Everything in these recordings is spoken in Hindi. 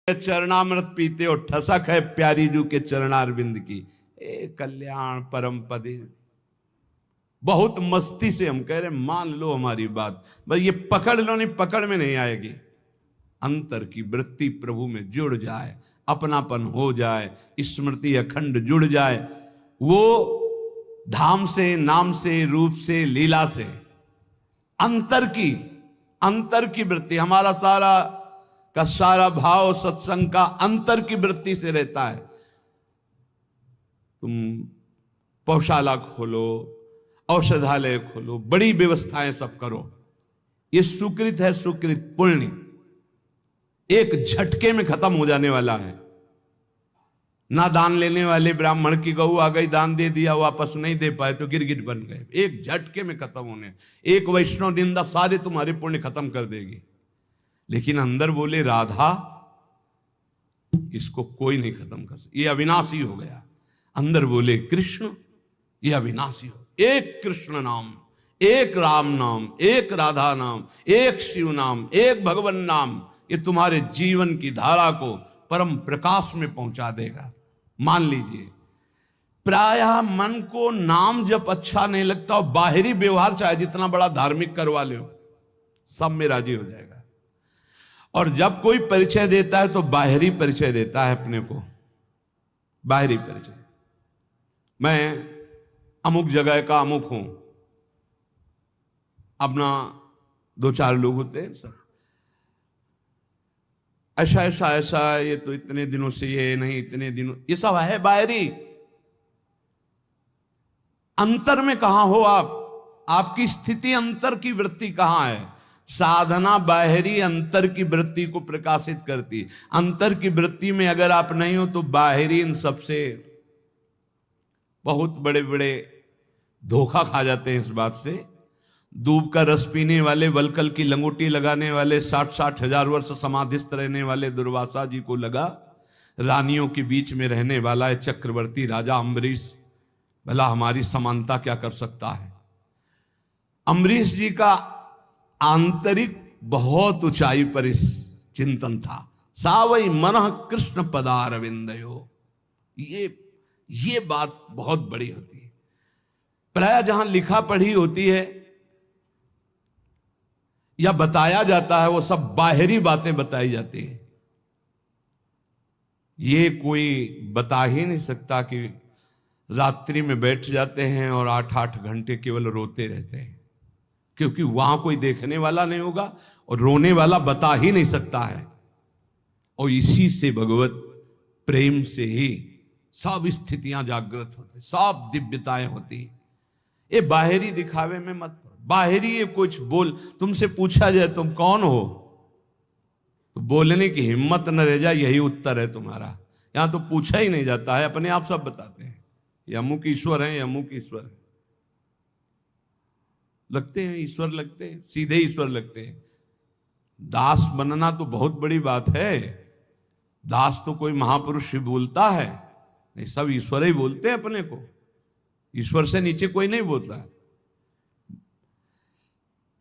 चरणामृत पीते हो, ठसक है प्यारी जू के चरणारविंद की, ए कल्याण परम पदे। बहुत मस्ती से हम कह रहे मान लो हमारी बात, बस ये पकड़ लो, नहीं पकड़ में नहीं आएगी। अंतर की वृत्ति प्रभु में जुड़ जाए, अपनापन हो जाए, स्मृति अखंड जुड़ जाए, वो धाम से, नाम से, रूप से, लीला से, अंतर की वृत्ति, हमारा सारा का सारा भाव सत्संग का अंतर की वृत्ति से रहता है। तुम पौशाला खोलो, औषधालय खोलो, बड़ी व्यवस्थाएं सब करो, ये सुकृत है, सुकृत पुण्य एक झटके में खत्म हो जाने वाला है। ना दान लेने वाले ब्राह्मण की गऊ आ गई, दान दे दिया, वापस नहीं दे पाए तो गिरगिट बन गए, एक झटके में खत्म होने। एक वैष्णव निंदा सारे तुम्हारे पुण्य खत्म कर देगी। लेकिन अंदर बोले राधा, इसको कोई नहीं खत्म कर सकता, ये अविनाशी हो गया। अंदर बोले कृष्ण, ये अविनाशी हो। एक कृष्ण नाम, एक राम नाम, एक राधा नाम, एक शिव नाम, एक भगवान नाम, ये तुम्हारे जीवन की धारा को परम प्रकाश में पहुंचा देगा। मान लीजिए, प्रायः मन को नाम जब अच्छा नहीं लगता, और बाहरी व्यवहार चाहे जितना बड़ा धार्मिक करवा लो, सब में राजी हो जाएगा। और जब कोई परिचय देता है तो बाहरी परिचय देता है अपने को, बाहरी परिचय, मैं अमुक जगह का अमुक हूं। अपना दो चार लोग होते हैं सब, ऐसा ऐसा ऐसा, ये तो इतने दिनों से, ये नहीं इतने दिनों, ये सब है बाहरी। अंतर में कहां हो आप? आपकी स्थिति अंतर की वृत्ति कहां है? साधना बाहरी अंतर की वृत्ति को प्रकाशित करती। अंतर की वृत्ति में अगर आप नहीं हो तो बाहरी इन सबसे बहुत बड़े बड़े धोखा खा जाते हैं। इस बात से, दूब का रस पीने वाले, वलकल की लंगोटी लगाने वाले, 60-60 हजार वर्ष समाधिस्थ रहने वाले दुर्वासा जी को लगा रानियों के बीच में रहने वाला है चक्रवर्ती राजा अम्बरीश, भला हमारी समानता क्या कर सकता है। अम्बरीश जी का आंतरिक बहुत ऊंचाई पर इस चिंतन था। सावई मन कृष्ण पदारविंदयो, ये बात बहुत बड़ी होती है। प्राय जहां लिखा पढ़ी होती है या बताया जाता है, वो सब बाहरी बातें बताई जाती है। ये कोई बता ही नहीं सकता कि रात्रि में बैठ जाते हैं और 8-8 घंटे केवल रोते रहते हैं, क्योंकि वहां कोई देखने वाला नहीं होगा और रोने वाला बता ही नहीं सकता है। और इसी से भगवत प्रेम से ही सब स्थितियां जागृत होती, सब दिव्यताएं होती। ये बाहरी दिखावे में मत, बाहरी ये कुछ बोल, तुमसे पूछा जाए तुम कौन हो, तो बोलने की हिम्मत न रह जाए, यही उत्तर है तुम्हारा। यहां तो पूछा ही नहीं जाता है, अपने आप सब बताते हैं, ये अमुक ईश्वर है, अमुक ईश्वर है। लगते हैं ईश्वर, लगते हैं सीधे ईश्वर लगते हैं। दास बनना तो बहुत बड़ी बात है। दास तो कोई महापुरुष ही बोलता है, नहीं, सब ईश्वर ही बोलते हैं अपने को। ईश्वर से नीचे कोई नहीं बोलता है।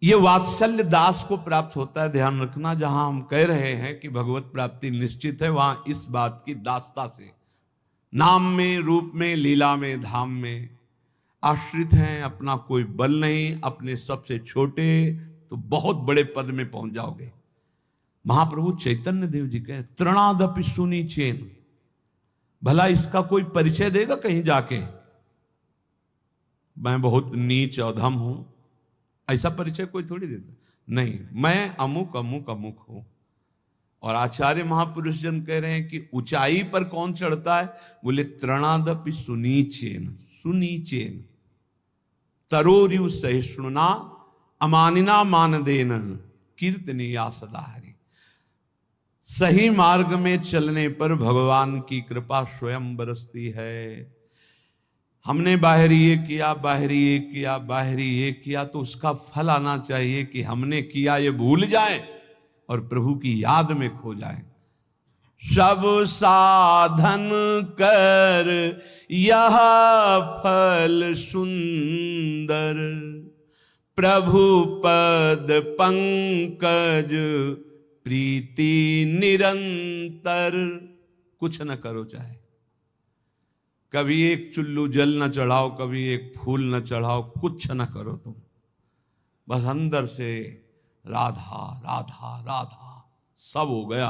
ये वात्सल्य दास को प्राप्त होता है। ध्यान रखना, जहां हम कह रहे हैं कि भगवत प्राप्ति निश्चित है, वहां इस बात की दासता से, नाम में, रूप में, लीला में, धाम में आश्रित हैं। अपना कोई बल नहीं, अपने सबसे छोटे तो बहुत बड़े पद में पहुंच जाओगे। महाप्रभु चैतन्य देव जी कहे तृणादपि सुनी चेन, भला इसका कोई परिचय देगा कहीं जाके, मैं बहुत नीच अधम हूं, ऐसा परिचय कोई थोड़ी देता। नहीं, मैं अमुक अमुक अमुक हूं। और आचार्य महापुरुष जन कह रहे हैं कि ऊंचाई पर कौन चढ़ता है? बोले तृणादपि सुनीचेन, सुनीचेन तरोरियु सहिष्णुना अमानिना मानदेन कीर्तनीया सदा हरि। सही मार्ग में चलने पर भगवान की कृपा स्वयं बरसती है। हमने बाहरी ये किया, बाहरी ये किया, बाहरी ये किया, तो उसका फल आना चाहिए कि हमने किया ये भूल जाए और प्रभु की याद में खो जाए। सब साधन कर यह फल सुंदर, प्रभु पद पंकज प्रीति निरंतर, कुछ न करो चाहे, कभी एक चुल्लू जल न चढ़ाओ, कभी एक फूल न चढ़ाओ, कुछ न करो तुम, बस अंदर से राधा राधा राधा, सब हो गया,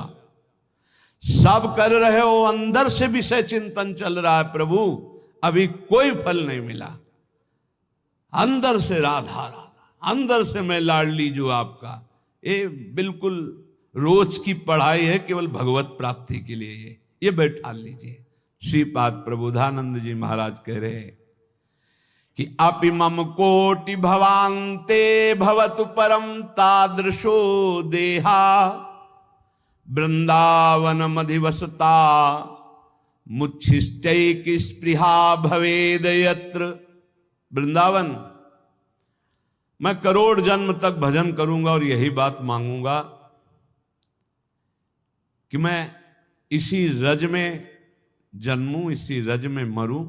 सब कर रहे हो, अंदर से विषय चिंतन चल रहा है, प्रभु अभी कोई फल नहीं मिला, अंदर से राधा राधा, अंदर से मैं लाडली जो आपका, ये बिल्कुल रोज की पढ़ाई है, केवल भगवत प्राप्ति के लिए ये बैठा लीजिए। श्रीपाद प्रबोधानंद जी महाराज कह रहे हैं कि अपि मम कोटि भवान्ते भवतु परम तादृशो देहा, वृंदावन मधिवसता मुच्छिष्टैक स्पृहा भवेद यत्र। वृंदावन मैं करोड़ जन्म तक भजन करूंगा और यही बात मांगूंगा कि मैं इसी रज में जन्मूं, इसी रज में मरूं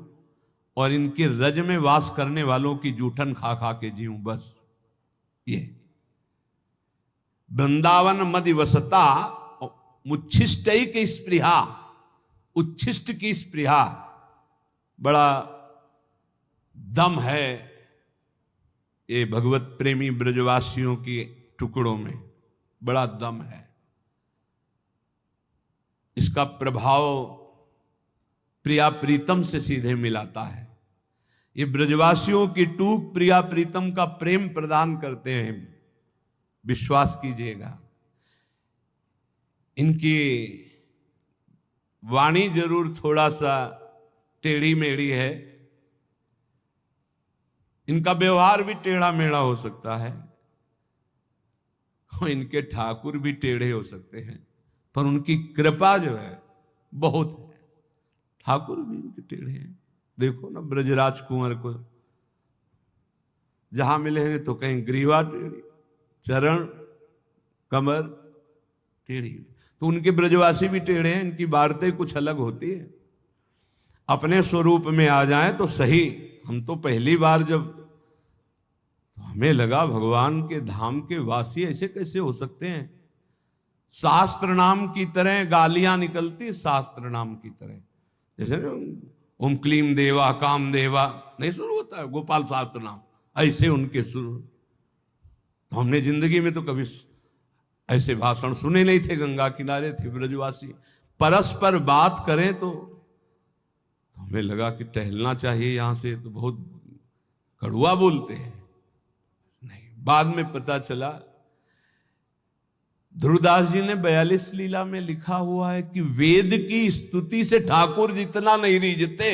और इनके रज में वास करने वालों की जूठन खा खा के जीऊं, बस ये। वृंदावन मदिवसता मुच्छिष्ट की स्पृहा, उच्छिष्ट की स्पृहा, बड़ा दम है ये भगवत प्रेमी ब्रजवासियों के टुकड़ों में, बड़ा दम है, इसका प्रभाव प्रिया प्रीतम से सीधे मिलाता है। ये ब्रजवासियों की टूक प्रिया प्रीतम का प्रेम प्रदान करते हैं, विश्वास कीजिएगा। इनकी वाणी जरूर थोड़ा सा टेढ़ी मेढ़ी है, इनका व्यवहार भी टेढ़ा मेढ़ा हो सकता है, और इनके ठाकुर भी टेढ़े हो सकते हैं, पर उनकी कृपा जो है बहुत है। ठाकुर भी इनके टेढ़े हैं, देखो ना ब्रजराज कुंवर को जहां मिले हैं तो कहीं ग्रीवा टेढ़ी, चरण कमर टेढ़ी, तो उनके ब्रजवासी भी टेढ़े हैं, इनकी वार्तें कुछ अलग होती है। अपने स्वरूप में आ जाएं तो सही। हम तो पहली बार जब, तो हमें लगा भगवान के धाम के वासी ऐसे कैसे हो सकते हैं। शास्त्र नाम की तरह गालियां निकलती, शास्त्र नाम की तरह, जैसे ओम क्लीम देवा काम देवा नहीं शुरू होता है, गोपाल शास्त्र नाम, ऐसे उनके शुरू। तो हमने जिंदगी में तो कभी ऐसे भाषण सुने नहीं थे, गंगा किनारे थे ब्रजवासी, परस्पर बात करें तो हमें लगा कि टहलना चाहिए यहां से, तो बहुत कड़ुआ बोलते हैं। नहीं, बाद में पता चला, ध्रुवदास जी ने 42 लीला में लिखा हुआ है कि वेद की स्तुति से ठाकुर जितना नहीं रीझते,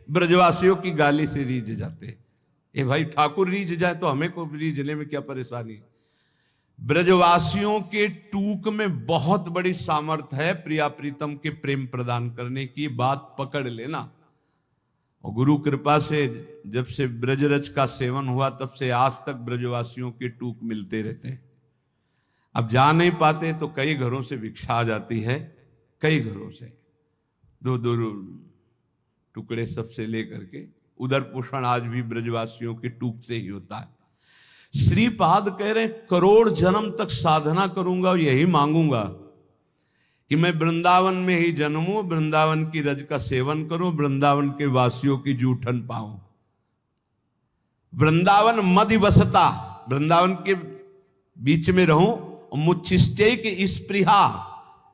ब्रजवासियों की गाली से रीझ जाते। ए भाई, ठाकुर रीझ जाए तो हमें को रीझने में क्या परेशानी। ब्रजवासियों के टूक में बहुत बड़ी सामर्थ्य है प्रिया प्रीतम के प्रेम प्रदान करने की, बात पकड़ लेना। और गुरु कृपा से जब से ब्रजरज का सेवन हुआ तब से आज तक ब्रजवासियों के टूक मिलते रहते हैं। अब जा नहीं पाते तो कई घरों से भिक्षा आ जाती है, कई घरों से दो दो टुकड़े सबसे लेकर के, उधर पोषण आज भी ब्रजवासियों के टूक से ही होता है। श्रीपाद कह रहे करोड़ जन्म तक साधना करूंगा और यही मांगूंगा कि मैं वृंदावन में ही जन्मूं, वृंदावन की रज का सेवन करूं, वृंदावन के वासियों की जूठन पाऊं। वृंदावन मधिवसता, वृंदावन के बीच में रहूं, मुच्छिष्टे की स्पृहा,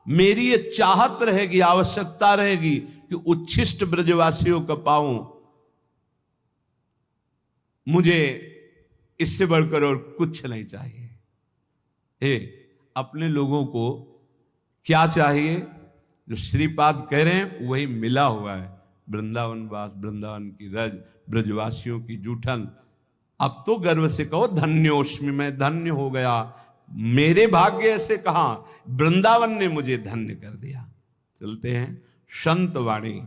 मेरी ये चाहत रहेगी, आवश्यकता रहेगी कि उच्छिष्ट ब्रजवासियों का पाऊं। मुझे इससे बढ़कर और कुछ नहीं चाहिए। अपने लोगों को क्या चाहिए? जो श्रीपाद कह रहे हैं वही मिला हुआ है, वृंदावन वास, वृंदावन की रज, ब्रजवासियों की जूठन। अब तो गर्व से कहो धन्योस्मि, मैं धन्य हो गया, मेरे भाग्य से कहा, वृंदावन ने मुझे धन्य कर दिया। चलते हैं संत वाणी,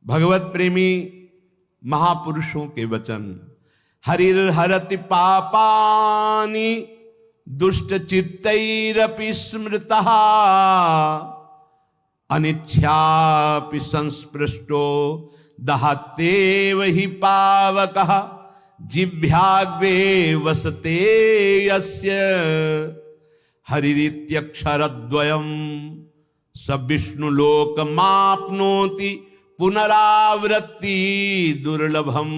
भगवत प्रेमी महापुरुषों के वचन। हरिर हरति पापानि दुष्ट चित्तैरपि स्मृतः, अनिच्छापि संस्पृष्टो दहत्येव हि पावकः, जिह्वाग्रे वसते यस्य हरिरित्यक्षरद्वयम् स विष्णुलोक माप्नोति पुनरावृत्ति दुर्लभम।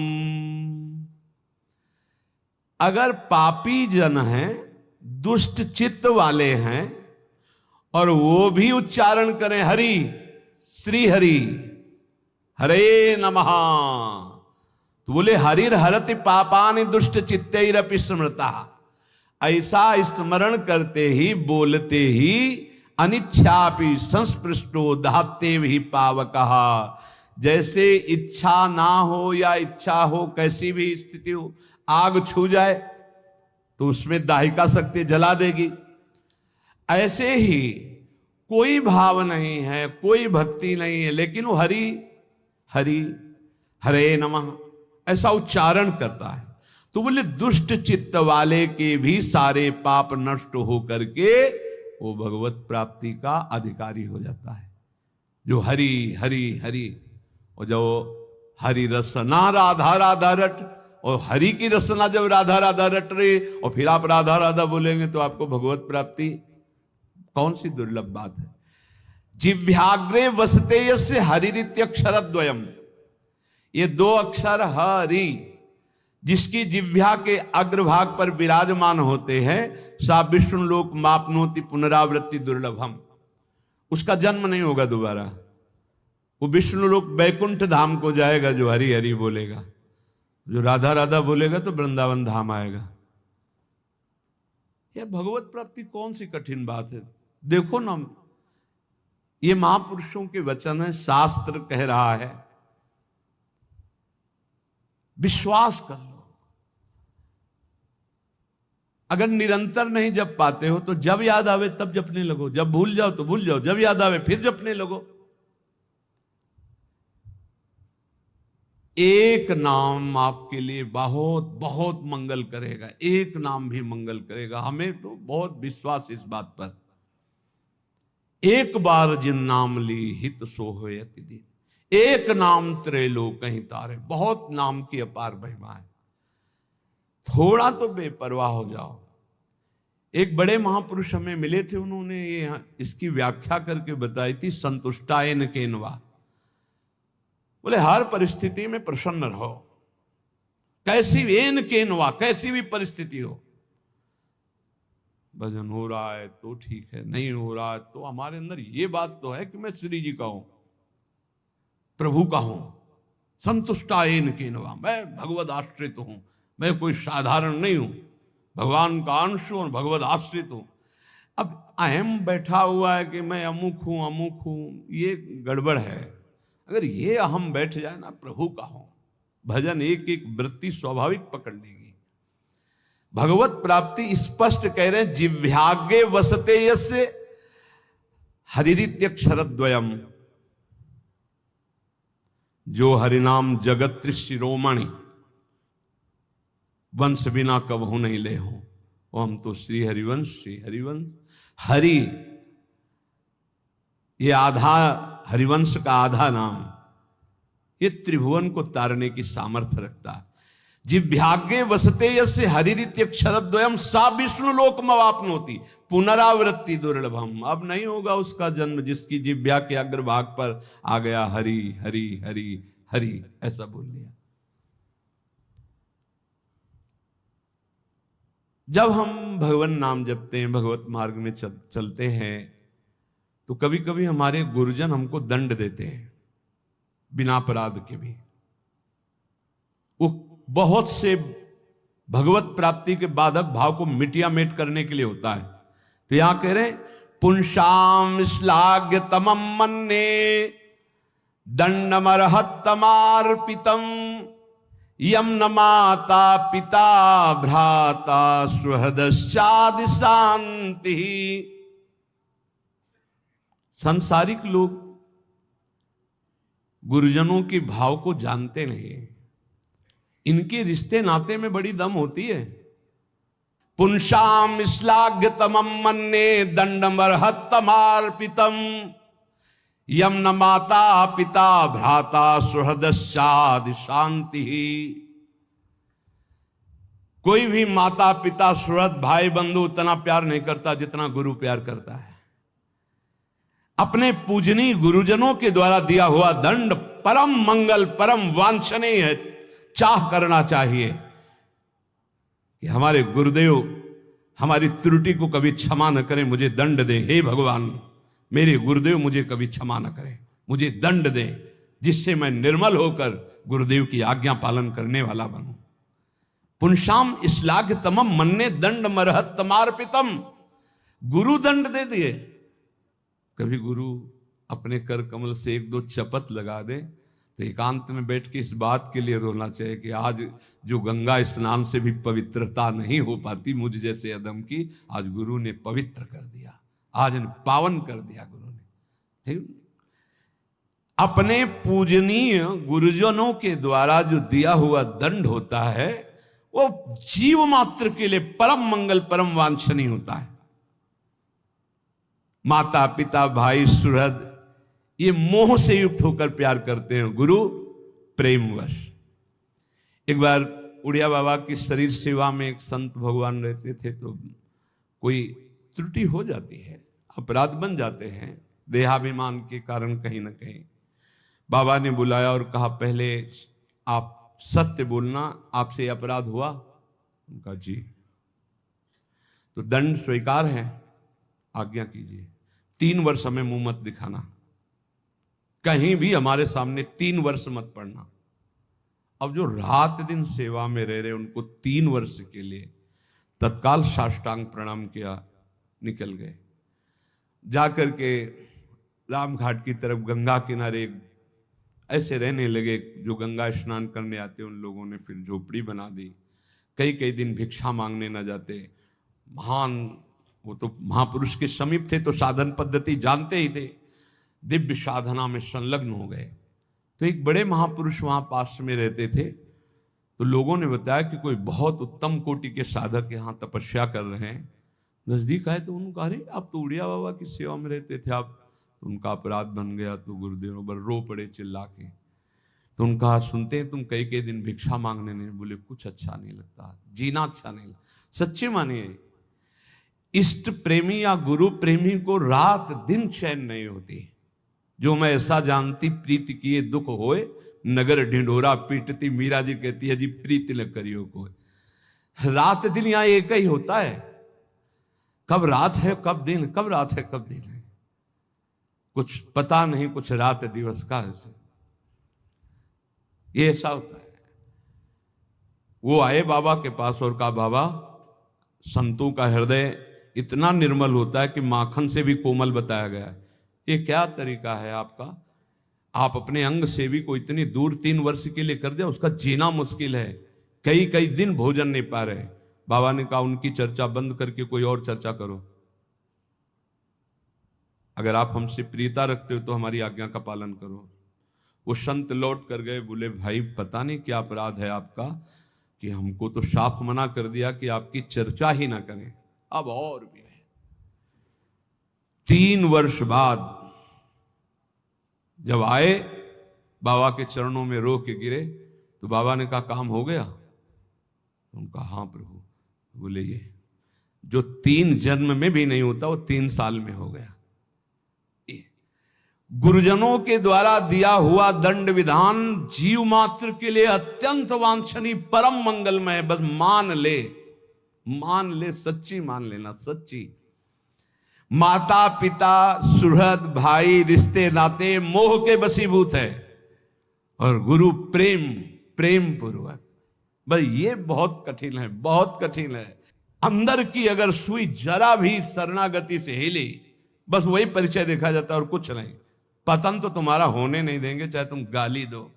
अगर पापी जन हैं, दुष्ट चित्त वाले हैं, और वो भी उच्चारण करें हरि, श्री हरि, हरे नमः, तो बोले हरिर हरति पापानि दुष्ट चित्तैरपि स्मृता। ऐसा स्मरण करते ही, बोलते ही अनिच्छापि संस्पृष्टो दहते भी पावकः। जैसे इच्छा ना हो या इच्छा हो, कैसी भी स्थिति हो, आग छू जाए तो उसमें दाहिका शक्ति जला देगी। ऐसे ही कोई भाव नहीं है, कोई भक्ति नहीं है, लेकिन वो हरि हरि, हरे नमः ऐसा उच्चारण करता है, तो बोले दुष्ट चित्त वाले के भी सारे पाप नष्ट हो करके वो भगवत प्राप्ति का अधिकारी हो जाता है। जो हरि हरि हरि, और जो हरि रसना राधा राधा रट, और हरि की रसना जब राधा राधा रट रही और फिर आप राधा राधा बोलेंगे तो आपको भगवत प्राप्ति, कौन सी दुर्लभ बात है। जिह्वाग्रे वसते यस्य हरिरित्यक्षरद्वयम्, ये दो अक्षर हरि जिसकी जिह्वा के अग्रभाग पर विराजमान होते हैं, सा विष्णु लोक मापनोति पुनरावृत्ति दुर्लभम, उसका जन्म नहीं होगा दोबारा। वो विष्णु लोक बैकुंठ धाम को जाएगा जो हरि हरि बोलेगा, जो राधा राधा बोलेगा तो वृंदावन धाम आएगा। यह भगवत प्राप्ति कौन सी कठिन बात है। देखो ना, ये महापुरुषों के वचन है, शास्त्र कह रहा है, विश्वास कर लो। अगर निरंतर नहीं जप पाते हो तो जब याद आवे तब जपने लगो, जब भूल जाओ तो भूल जाओ, जब याद आवे फिर जपने लगो। एक नाम आपके लिए बहुत बहुत मंगल करेगा, एक नाम भी मंगल करेगा। हमें तो बहुत विश्वास इस बात पर। एक बार जिन नाम ली हित सो होय अति दिन, एक नाम त्रैलोक कहीं तारे। बहुत नाम की अपार महिमा है, थोड़ा तो बेपरवाह हो जाओ। एक बड़े महापुरुष हमें मिले थे, उन्होंने ये इसकी व्याख्या करके बताई थी, संतुष्टायन केनवा। बोले हर परिस्थिति में प्रसन्न रहो, कैसी एन केनवा, कैसी भी परिस्थिति हो। भजन हो रहा है तो ठीक है, नहीं हो रहा है तो हमारे अंदर ये बात तो है कि मैं श्री जी का हूं, प्रभु का हूं। संतुष्टायन केनवा, मैं भगवद आश्रित हूं, मैं कोई साधारण नहीं हूं, भगवान का अंश हूं और भगवद आश्रित हूं। अब अहम बैठा हुआ है कि मैं अमुक हूं, ये गड़बड़ है। अगर ये अहम बैठ जाए ना, प्रभु का हूं, भजन एक एक वृत्ति स्वाभाविक पकड़ लेगी। भगवत प्राप्ति स्पष्ट कह रहे हैं, जिह्वाग्रे वसते यस्य हरिरित्यक्षरद्वयम्, जो हरिनाम जगत शिरोमणि, वंश बिना कबहू नहीं ले हो। वो हम तो श्री हरिवंश, श्री हरिवंश। हरि ये आधा, हरिवंश का आधा नाम, ये त्रिभुवन को तारने की सामर्थ्य रखता है। जिह्वाग्रे वसते यस्य हरिरित्यक्षरद्वयम् सा विष्णु लोकमवाप्नोति पुनरावृत्ति दुर्लभम। अब नहीं होगा उसका जन्म जिसकी जिह्वा के अग्रभाग पर आ गया हरि हरि हरि हरि, ऐसा बोल लिया। जब हम भगवान नाम जपते हैं, भगवत मार्ग में चलते हैं, तो कभी कभी हमारे गुरुजन हमको दंड देते हैं बिना अपराध के भी। वो बहुत से भगवत प्राप्ति के बाधक भाव को मिटिया मेट करने के लिए होता है। तो यहां कह रहे हैं, पुंसाम श्लाघ्य तमम मन्ने दंडमर्हत्तमार्पितम यम न माता पिता भ्राता सुहृदश्चादि शांति। सांसारिक लोग गुरुजनों के भाव को जानते नहीं, इनके रिश्ते नाते में बड़ी दम होती है। पुंसाम श्लाघ्य तमम मन्ने दंडमर्हत्तमार्पितम यम न माता पिता भ्राता सुहृदश्चादि शांति। कोई भी माता पिता सुहृद भाई बंधु उतना प्यार नहीं करता जितना गुरु प्यार करता है। अपने पूजनीय गुरुजनों के द्वारा दिया हुआ दंड परम मंगल परम वांछनीय है। चाह करना चाहिए कि हमारे गुरुदेव हमारी त्रुटि को कभी क्षमा न करें, मुझे दंड दे। हे भगवान, मेरे गुरुदेव मुझे कभी क्षमा न करें, मुझे दंड दे, जिससे मैं निर्मल होकर गुरुदेव की आज्ञा पालन करने वाला बनूं। पुंसाम श्लाघ्यतमम मन्ने दंड मरहत्तमार्पितम। गुरु दंड दे दिए। कभी गुरु अपने कर कमल से एक दो चपत लगा दे तो एकांत में बैठ के इस बात के लिए रोना चाहिए कि आज जो गंगा स्नान से भी पवित्रता नहीं हो पाती मुझ जैसे अदम की, आज गुरु ने पवित्र कर दिया, आज पावन कर दिया गुरु ने। अपने पूजनीय गुरुजनों के द्वारा जो दिया हुआ दंड होता है वो जीव मात्र के लिए परम मंगल परम वांछनीय होता है। माता पिता भाई सुहृद ये मोह से युक्त होकर प्यार करते हैं, गुरु प्रेमवश। एक बार उड़िया बाबा की शरीर सेवा में एक संत भगवान रहते थे, तो कोई त्रुटि हो जाती है, अपराध बन जाते हैं देहाभिमान के कारण कहीं ना कहीं। बाबा ने बुलाया और कहा पहले आप सत्य बोलना, आपसे अपराध हुआ? उनका जी। तो दंड स्वीकार है, आज्ञा कीजिए। 3 वर्ष हमें मुंह मत दिखाना, कहीं भी हमारे सामने 3 वर्ष मत पढ़ना। अब जो रात दिन सेवा में रह रहे उनको 3 वर्ष के लिए तत्काल साष्टांग प्रणाम किया, निकल गए। जाकर के रामघाट की तरफ गंगा किनारे ऐसे रहने लगे। जो गंगा स्नान करने आते उन लोगों ने फिर झोपड़ी बना दी। कई कई दिन भिक्षा मांगने न जाते। महान वो तो महापुरुष के समीप थे तो साधन पद्धति जानते ही थे, दिव्य साधना में संलग्न हो गए। तो एक बड़े महापुरुष वहां पास में रहते थे, तो लोगों ने बताया कि कोई बहुत उत्तम कोटि के साधक यहाँ तपस्या कर रहे हैं। नजदीक आए तो उन्होंने कहा, अरे आप तो उड़िया बाबा की सेवा में रहते थे, आप तो उनका अपराध बन गया। तो गुरुदेव पर रो पड़े चिल्ला के। तो उनका सुनते हैं तुम कई कई दिन भिक्षा मांगने नहीं। बोले कुछ अच्छा नहीं लगता, जीना अच्छा नहीं लगता। सच्चे मानिए, इष्ट प्रेमी या गुरु प्रेमी को रात दिन चैन नहीं होती। जो मैं ऐसा जानती प्रीति किए दुख होए, नगर ढिंढोरा पीटती। मीरा जी कहती है जी प्रीति न करियो कोई। रात दिन यहां एक ही होता है। कब रात है कब दिन, कब रात है कब दिन है, कुछ पता नहीं। कुछ रात दिवस का ऐसे ये ऐसा होता है। वो आए बाबा के पास और कहा, बाबा संतों का हृदय इतना निर्मल होता है कि माखन से भी कोमल बताया गया है। ये क्या तरीका है आपका? आप अपने अंग सेवी को इतनी दूर 3 वर्ष के लिए कर दिया, उसका जीना मुश्किल है। कई कई दिन भोजन नहीं पा रहे। बाबा ने कहा उनकी चर्चा बंद करके कोई और चर्चा करो। अगर आप हमसे प्रियता रखते हो तो हमारी आज्ञा का पालन करो। वो संत लौट कर गए। बोले भाई पता नहीं क्या अपराध है आपका कि हमको तो साफ मना कर दिया कि आपकी चर्चा ही ना करें, अब और भी है। 3 वर्ष बाद जब आए बाबा के चरणों में रो के गिरे तो बाबा ने कहा काम हो गया? उनका हाँ प्रभु। बोले ये जो 3 जन्म में भी नहीं होता वो 3 साल में हो गया। गुरुजनों के द्वारा दिया हुआ दंड विधान जीव मात्र के लिए अत्यंत वांछनीय परम मंगलमय। बस मान ले, सच्ची मान लेना, सच्ची। माता पिता सुहृद भाई रिश्ते नाते मोह के वशीभूत है और गुरु प्रेम पूर्वक। बस ये बहुत कठिन है, बहुत कठिन है। अंदर की अगर सुई जरा भी शरणागति से हिली, बस वही परिचय देखा जाता है और कुछ नहीं। पतन तो तुम्हारा होने नहीं देंगे, चाहे तुम गाली दो,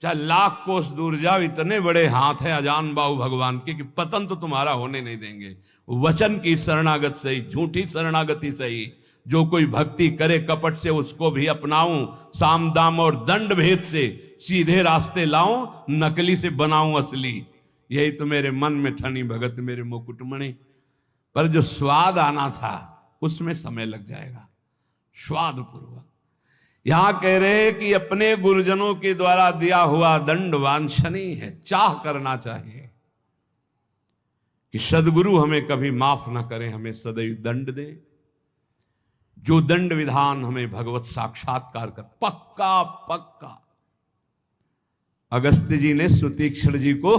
चाहे लाख कोस दूर जाओ। इतने बड़े हाथ हैं अजान बाहु भगवान के कि पतन तो तुम्हारा होने नहीं देंगे। वचन की शरणागत सही, झूठी शरणागति सही। जो कोई भक्ति करे कपट से उसको भी अपनाऊं, साम दाम और दंड भेद से सीधे रास्ते लाऊं, नकली से बनाऊं असली। यही तो मेरे मन में ठनी भगत मेरे मुकुटमणि। पर जो स्वाद आना था उसमें समय लग जाएगा, स्वाद पूर्वक। यहां कह रहे हैं कि अपने गुरुजनों के द्वारा दिया हुआ दंड वांछनीय है, चाह करना चाहिए। कि सदगुरु हमें कभी माफ ना करें, हमें सदैव दंड दे। जो दंड विधान हमें भगवत साक्षात्कार कर, पक्का पक्का। अगस्त्य जी ने सुतीक्ष्ण जी को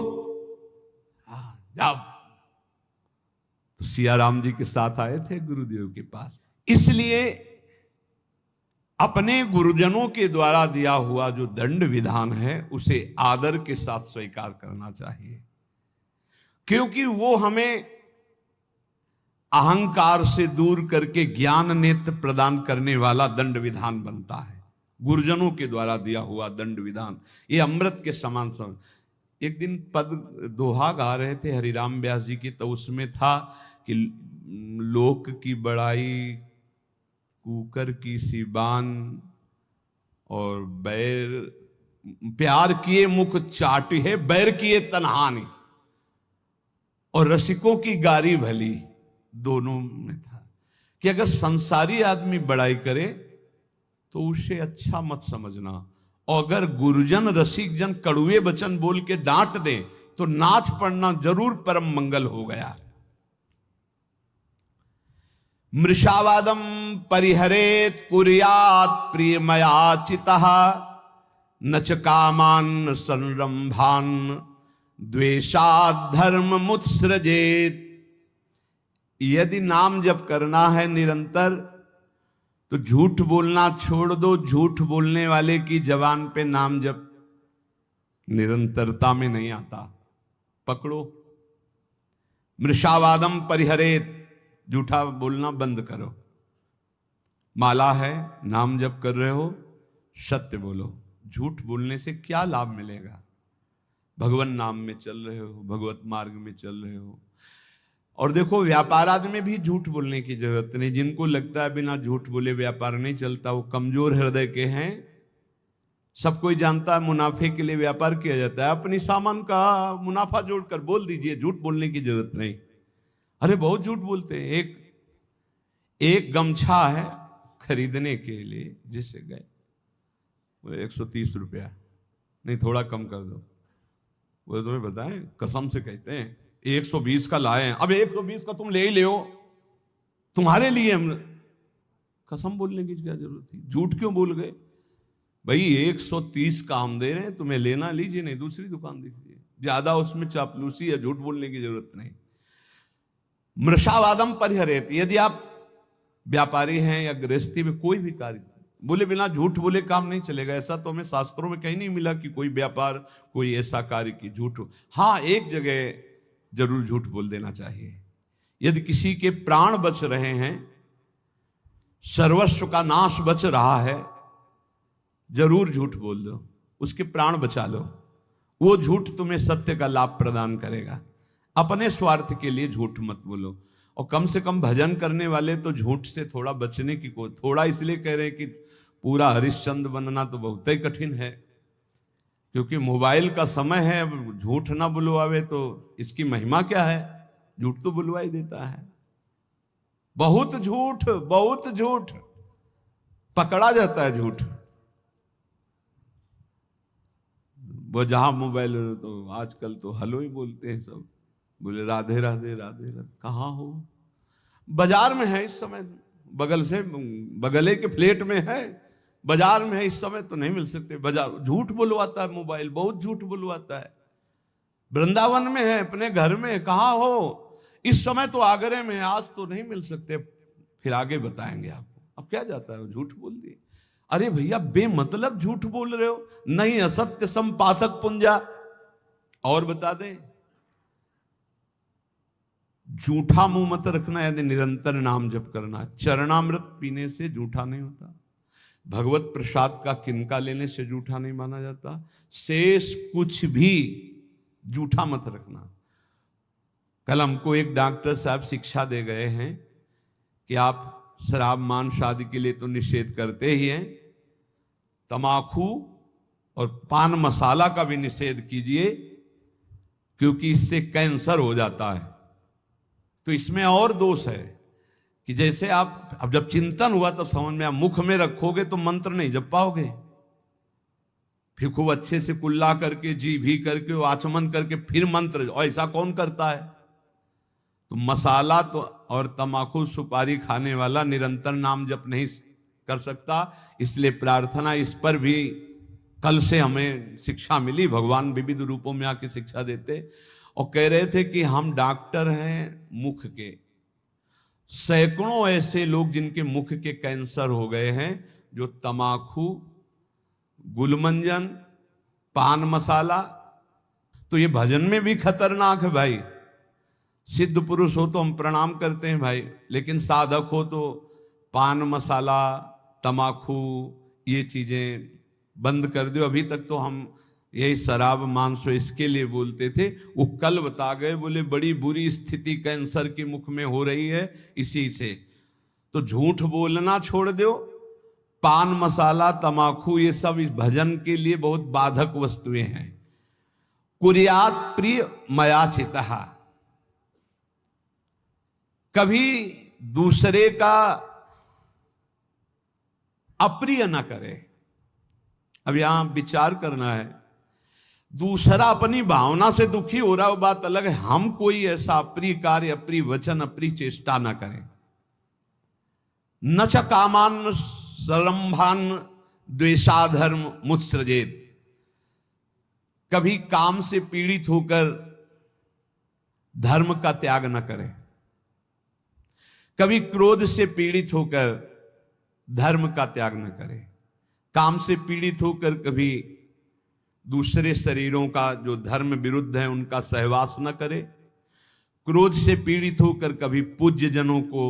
जब तो सियाराम जी के साथ आए थे गुरुदेव के पास। इसलिए अपने गुरुजनों के द्वारा दिया हुआ जो दंड विधान है उसे आदर के साथ स्वीकार करना चाहिए, क्योंकि वो हमें अहंकार से दूर करके ज्ञान नेत्र प्रदान करने वाला दंड विधान बनता है। गुरुजनों के द्वारा दिया हुआ दंड विधान ये अमृत के समान एक दिन पद दोहा गा रहे थे हरिराम व्यास जी की, तो उसमें था कि लोक की बड़ाई कुकर की सिबान और बैर प्यार किए मुख चाटी है, बैर किए तनहानी, और रसिकों की गारी भली। दोनों में था कि अगर संसारी आदमी बड़ाई करे तो उसे अच्छा मत समझना, और अगर गुरुजन रसिक जन कड़ुए वचन बोल के डांट दे तो नाच पड़ना जरूर परम मंगल हो गया। मृषावादम परिहरेत कुर्यात प्रियमयाचितः न च कामान संरंभान द्वेषात् धर्म मुत्सृजेत। यदि नाम जप करना है निरंतर तो झूठ बोलना छोड़ दो। झूठ बोलने वाले की जबान पे नाम जप निरंतरता में नहीं आता, पकड़ो। मृषावादम परिहरेत, झूठा बोलना बंद करो। माला है, नाम जप कर रहे हो, सत्य बोलो। झूठ बोलने से क्या लाभ मिलेगा? भगवान नाम में चल रहे हो, भगवत मार्ग में चल रहे हो। और देखो, व्यापार आदि में भी झूठ बोलने की जरूरत नहीं। जिनको लगता है बिना झूठ बोले व्यापार नहीं चलता, वो कमजोर हृदय के हैं। सब कोई जानता है मुनाफे के लिए व्यापार किया जाता है। अपनी सामान का मुनाफा जोड़कर बोल दीजिए, झूठ बोलने की जरूरत नहीं। अरे बहुत झूठ बोलते हैं। एक गमछा है खरीदने के लिए, जिससे गए वो 130 रुपया, नहीं थोड़ा कम कर दो। वो तुम्हें बताएं, कसम से कहते हैं 120 का लाए। अब 120 का तुम ले ही ले, तुम्हारे लिए हम कसम बोलने की क्या जरूरत थी? झूठ क्यों बोल गए भाई? 130 का हम दे रहे हैं, तुम्हें लेना लीजिए, नहीं दूसरी दुकान दीजिए। ज्यादा उसमें चापलूसी या झूठ बोलने की जरूरत नहीं। मृषावादम परिहरेत, यदि आप व्यापारी हैं या गृहस्थी में कोई भी कार्य बोले बिना झूठ बोले काम नहीं चलेगा। ऐसा तो हमें शास्त्रों में कहीं नहीं मिला कि कोई व्यापार, कोई ऐसा कार्य की झूठ हो। हाँ, एक जगह जरूर झूठ बोल देना चाहिए। यदि किसी के प्राण बच रहे हैं, सर्वस्व का नाश बच रहा है, जरूर झूठ बोल दो, उसके प्राण बचा लो। वो झूठ तुम्हें सत्य का लाभ प्रदान करेगा। अपने स्वार्थ के लिए झूठ मत बोलो। और कम से कम भजन करने वाले तो झूठ से थोड़ा बचने की थोड़ा इसलिए कह रहे हैं कि पूरा हरिश्चंद्र बनना तो बहुत ही कठिन है, क्योंकि मोबाइल का समय है। अब झूठ ना बुलवावे तो इसकी महिमा क्या है? झूठ तो बुलवा ही देता है। बहुत झूठ पकड़ा जाता है झूठ। वो जहां मोबाइल तो आजकल तो हेलो ही बोलते हैं सब, बोले राधे राधे राधे राधे। कहाँ हो? बाजार में है इस समय, बगल से बगले के फ्लेट में है, बाजार में है इस समय, तो नहीं मिल सकते। बाजार झूठ बुलवाता है मोबाइल, बहुत झूठ बुलवाता है। वृंदावन में है, अपने घर में, कहाँ हो? इस समय तो आगरे में, आज तो नहीं मिल सकते, फिर आगे बताएंगे आपको। अब क्या जाता है, झूठ बोल दिए। अरे भैया, बेमतलब झूठ बोल रहे हो। नहीं असत्य संपातक पुंजा। और बता दें, झूठा मुंह मत रखना। यदि निरंतर नाम जप करना, चरणामृत पीने से झूठा नहीं होता। भगवत प्रसाद का किनका लेने से झूठा नहीं माना जाता। शेष कुछ भी झूठा मत रखना। कल हमको एक डॉक्टर साहब शिक्षा दे गए हैं कि आप शराब मांस आदि के लिए तो निषेध करते ही हैं, तमाकू और पान मसाला का भी निषेध कीजिए, क्योंकि इससे कैंसर हो जाता है। तो इसमें और दोष है कि जैसे आप, अब जब चिंतन हुआ तब समझ में, आप मुख में रखोगे तो मंत्र नहीं जप पाओगे। फिर खूब अच्छे से कुल्ला करके, जी भी करके, आचमन करके फिर मंत्र, ऐसा कौन करता है? तो मसाला तो और तमाकू सुपारी खाने वाला निरंतर नाम जप नहीं कर सकता। इसलिए प्रार्थना इस पर भी कल से हमें शिक्षा मिली। भगवान विविध रूपों में आके शिक्षा देते और कह रहे थे कि हम डॉक्टर हैं मुख के। सैकड़ों ऐसे लोग जिनके मुख के कैंसर हो गए हैं, जो तमाकू, गुलमंजन, पान मसाला, तो ये भजन में भी खतरनाक है भाई। सिद्ध पुरुष हो तो हम प्रणाम करते हैं भाई, लेकिन साधक हो तो पान मसाला, तमाकू, ये चीजें बंद कर दो। अभी तक तो हम यही शराब मांस इसके लिए बोलते थे। वो कल बता गए, बोले बड़ी बुरी स्थिति कैंसर के मुख में हो रही है इसी से। तो झूठ बोलना छोड़ दो। पान मसाला तमाकू ये सब इस भजन के लिए बहुत बाधक वस्तुएं हैं। कुर्यात प्रिय मयाचितः, कभी दूसरे का अप्रिय न करे। अब यहां विचार करना है, दूसरा अपनी भावना से दुखी हो रहा है वो बात अलग है, हम कोई ऐसा अप्रिय कार्य, अप्रिय वचन, अप्रिय चेष्टा ना करें। न च कामान सरंभान द्वेषाधर्म मुत्सृजेत, कभी काम से पीड़ित होकर धर्म का त्याग न करें। कभी क्रोध से पीड़ित होकर धर्म का त्याग न करें। काम से पीड़ित होकर कभी दूसरे शरीरों का जो धर्म विरुद्ध है उनका सहवास न करे। क्रोध से पीड़ित होकर कभी पूज्य जनों को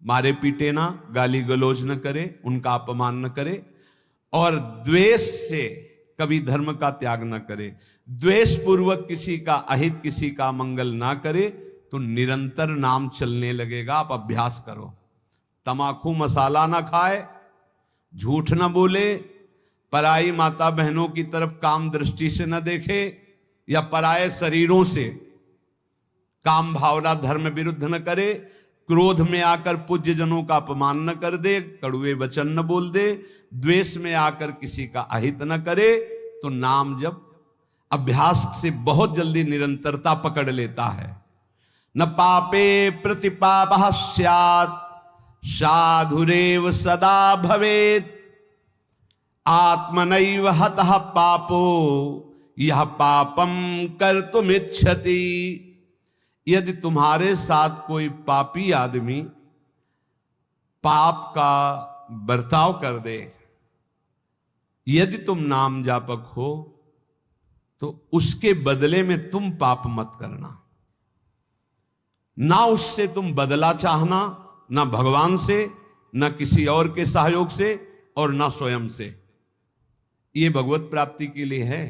मारे पीटे ना, गाली गलौज न करे, उनका अपमान न करे। और द्वेष से कभी धर्म का त्याग न करे। द्वेष पूर्वक किसी का अहित, किसी का मंगल ना करे, तो निरंतर नाम चलने लगेगा। आप अभ्यास करो। तमाकू मसाला ना खाए, झूठ न बोले, पराई माता बहनों की तरफ काम दृष्टि से न देखे, या पराये शरीरों से काम भावना धर्म विरुद्ध न करे। क्रोध में आकर पूज्य जनों का अपमान न कर दे, कड़ुए वचन न बोल दे। द्वेष में आकर किसी का अहित न करे। तो नाम जब अभ्यास से बहुत जल्दी निरंतरता पकड़ लेता है। न पापे प्रतिपापः स्यात् साधुरेव सदा भवेत्, आत्मनैव हतः पापो यह पापम कर्तुमिच्छति। यदि तुम्हारे साथ कोई पापी आदमी पाप का बर्ताव कर दे, यदि तुम नाम जापक हो, तो उसके बदले में तुम पाप मत करना। ना उससे तुम बदला चाहना, ना भगवान से, ना किसी और के सहयोग से, और ना स्वयं से। ये भगवत प्राप्ति के लिए है।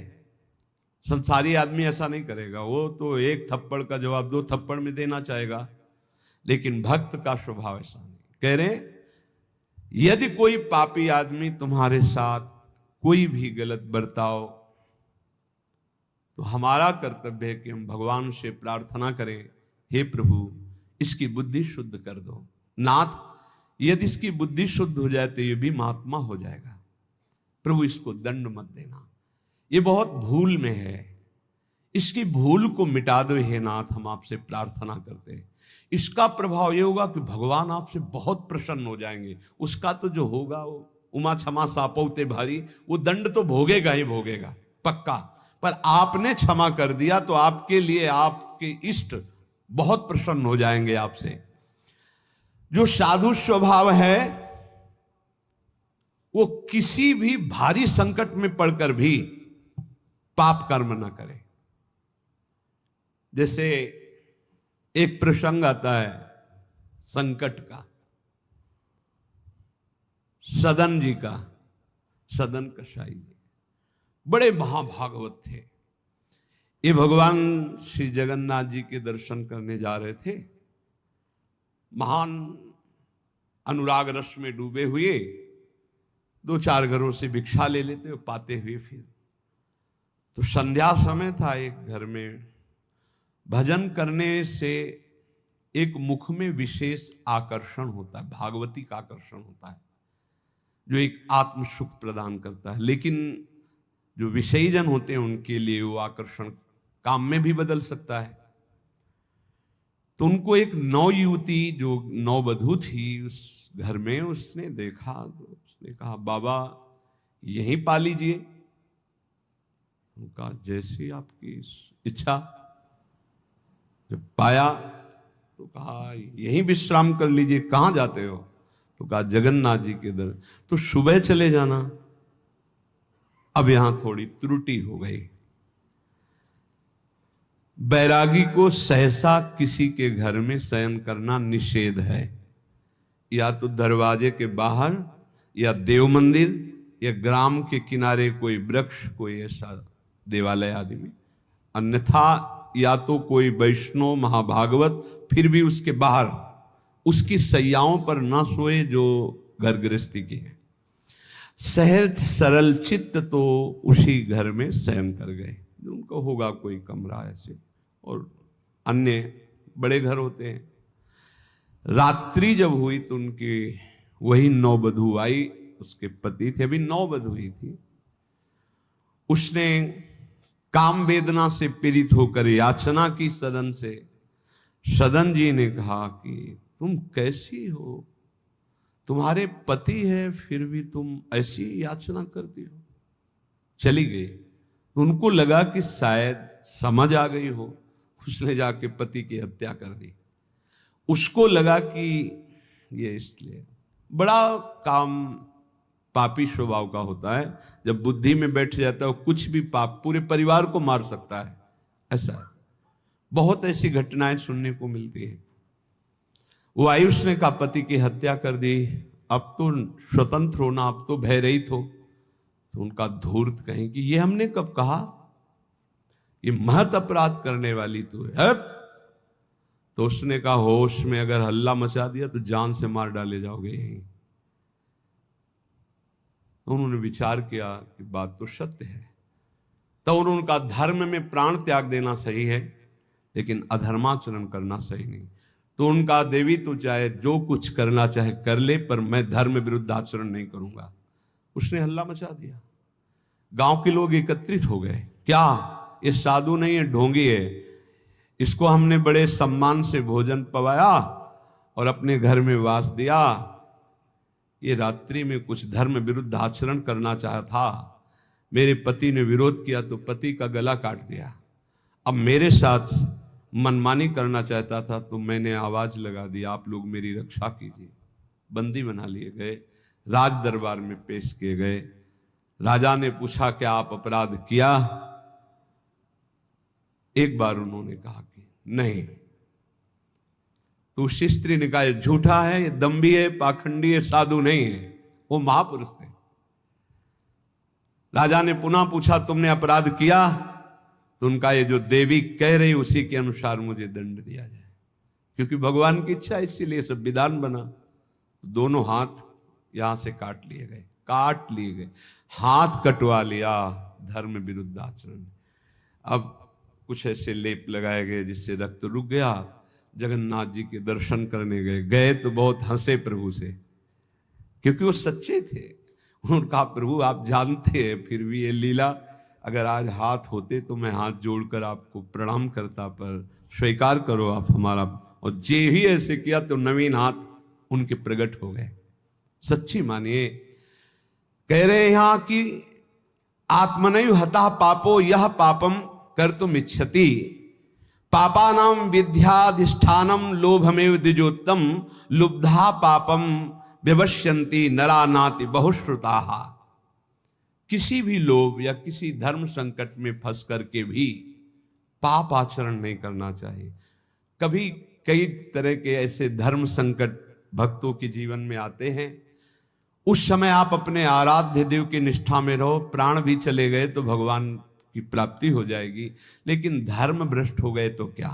संसारी आदमी ऐसा नहीं करेगा। वो तो एक थप्पड़ का जवाब दो थप्पड़ में देना चाहेगा, लेकिन भक्त का स्वभाव ऐसा नहीं। कह रहे यदि कोई पापी आदमी तुम्हारे साथ कोई भी गलत बर्ताव, तो हमारा कर्तव्य है कि हम भगवान से प्रार्थना करें, हे प्रभु इसकी बुद्धि शुद्ध कर दो। नाथ यदि इसकी बुद्धि शुद्ध हो जाए तो ये भी महात्मा हो जाएगा। प्रभु इसको दंड मत देना, ये बहुत भूल में है, इसकी भूल को मिटा दो हे नाथ, हम आपसे प्रार्थना करते हैं। इसका प्रभाव ये होगा कि भगवान आपसे बहुत प्रसन्न हो जाएंगे। उसका तो जो होगा वो उमा क्षमा सापौते भारी, वो दंड तो भोगेगा ही भोगेगा पक्का। पर आपने क्षमा कर दिया तो आपके लिए आपके इष्ट बहुत प्रसन्न हो जाएंगे आपसे। जो साधु स्वभाव है वो किसी भी भारी संकट में पड़कर भी पाप कर्म न करे। जैसे एक प्रसंग आता है संकट का, सदन जी का, सदन कसाई जी बड़े महाभागवत थे। ये भगवान श्री जगन्नाथ जी के दर्शन करने जा रहे थे। महान अनुराग रस में डूबे हुए, दो चार घरों से भिक्षा ले लेते हुए पाते हुए फिर तो संध्या समय था। एक घर में भजन करने से एक मुख में विशेष आकर्षण होता है, भागवती का आकर्षण होता है, जो एक आत्म सुख प्रदान करता है। लेकिन जो विषयीजन होते हैं उनके लिए वो आकर्षण काम में भी बदल सकता है। तो उनको एक नवयुवती जो नववधू थी उस घर में, उसने देखा तो उसने कहा बाबा यहीं पा लीजिए। उनका जैसी आपकी इच्छा। जब पाया तो कहा यहीं विश्राम कर लीजिए। कहाँ जाते हो? तो कहा जगन्नाथ जी के दर। तो सुबह चले जाना। अब यहां थोड़ी त्रुटि हो गई। बैरागी को सहसा किसी के घर में शयन करना निषेध है, या तो दरवाजे के बाहर या देव मंदिर या ग्राम के किनारे कोई वृक्ष, कोई ऐसा देवालय आदि में, अन्यथा या तो कोई वैष्णव महाभागवत, फिर भी उसके बाहर उसकी सैयाओं पर ना सोए जो घर गृहस्थी की है। सहज सरल चित्त तो उसी घर में शयन कर गए। उनको होगा कोई कमरा ऐसे, और अन्य बड़े घर होते हैं। रात्रि जब हुई तो उनकी वही नववधू आई, उसके पति थे, अभी नववधू हुई थी। उसने काम वेदना से पीड़ित होकर याचना की सदन से। सदन जी ने कहा कि तुम कैसी हो, तुम्हारे पति है फिर भी तुम ऐसी याचना करती हो। चली गई। तो उनको लगा कि शायद समझ आ गई हो, उसने जाके पति की हत्या कर दी। उसको लगा कि ये इसलिए बड़ा काम पापी स्वभाव का होता है। जब बुद्धि में बैठ जाता है कुछ भी पाप पूरे परिवार को मार सकता है, ऐसा है। बहुत ऐसी घटनाएं सुनने को मिलती हैं। वो आयुष ने कहा पति की हत्या कर दी, अब तो स्वतंत्र होना, अब तो भयरहित हो। तो उनका धूर्त कहें कि ये हमने कब कहा, ये महत अपराध करने वाली तो है। तो उसने कहा होश में अगर हल्ला मचा दिया तो जान से मार डाले जाओगे यहीं। तो उन्होंने विचार किया कि बात तो सत्य है। तो उन्होंने कहा धर्म में प्राण त्याग देना सही है, लेकिन अधर्माचरण करना सही नहीं। तो उनका देवी तो चाहे जो कुछ करना चाहे कर ले, पर मैं धर्म विरुद्ध आचरण नहीं करूंगा। उसने हल्ला मचा दिया। गांव के लोग एकत्रित हो गए। क्या ये साधु नहीं है, ढोंगी है, इसको हमने बड़े सम्मान से भोजन पवाया और अपने घर में वास दिया, ये रात्रि में कुछ धर्म विरुद्ध आचरण करना चाहा था, मेरे पति ने विरोध किया तो पति का गला काट दिया। अब मेरे साथ मनमानी करना चाहता था तो मैंने आवाज लगा दी, आप लोग मेरी रक्षा कीजिए। बंदी बना लिए गए, राज दरबार में पेश किए गए। राजा ने पूछा क्या आप अपराध किया? एक बार उन्होंने कहा कि नहीं। तो उसी स्त्री ने कहा ये झूठा है, ये दम्भी है, पाखंडी है, साधु नहीं है, वो महापुरुष थे। राजा ने पुनः पूछा तुमने अपराध किया? तो उनका ये जो देवी कह रही उसी के अनुसार मुझे दंड दिया जाए, क्योंकि भगवान की इच्छा, इसीलिए सब विधान बना। दोनों हाथ यहां से काट लिए गए, हाथ कटवा लिया धर्म विरुद्ध आचरण। अब कुछ ऐसे लेप लगाए गए जिससे रक्त रुक गया। जगन्नाथ जी के दर्शन करने गए तो बहुत हंसे प्रभु से, क्योंकि वो सच्चे थे। उन्होंने कहा प्रभु आप जानते हैं फिर भी ये लीला, अगर आज हाथ होते तो मैं हाथ जोड़कर आपको प्रणाम करता, पर स्वीकार करो आप हमारा। और जे ही ऐसे किया तो नवीन हाथ उनके प्रकट हो गए। सच्ची मानिए। कह रहे यहां कि आत्मनैव हतः पापो यह पापम कर्तुम इच्छति, पापानाम विद्याधिष्ठानम लोभमेव द्विजोत्तम, लुब्धा पापम व्यवस्यन्ति नरा नाति बहुश्रुताः। किसी भी लोभ या किसी धर्म संकट में फंस करके भी पाप आचरण नहीं करना चाहिए। कभी कई तरह के ऐसे धर्म संकट भक्तों के जीवन में आते हैं, उस समय आप अपने आराध्य देव की निष्ठा में रहो। प्राण भी चले गए तो भगवान की प्राप्ति हो जाएगी, लेकिन धर्म भ्रष्ट हो गए तो क्या?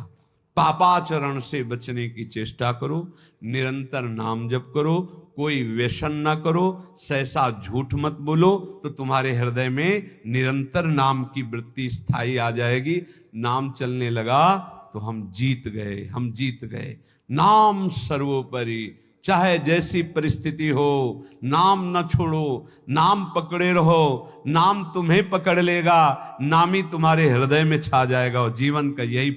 पापाचरण से बचने की चेष्टा करो, निरंतर नाम जप करो, कोई व्यसन ना करो, सहसा झूठ मत बोलो, तो तुम्हारे हृदय में निरंतर नाम की वृत्ति स्थायी आ जाएगी। नाम चलने लगा तो हम जीत गए। नाम सर्वोपरि, चाहे जैसी परिस्थिति हो, नाम न छोड़ो, नाम पकड़े रहो, नाम तुम्हें पकड़ लेगा, नाम ही तुम्हारे हृदय में छा जाएगा। और जीवन का यही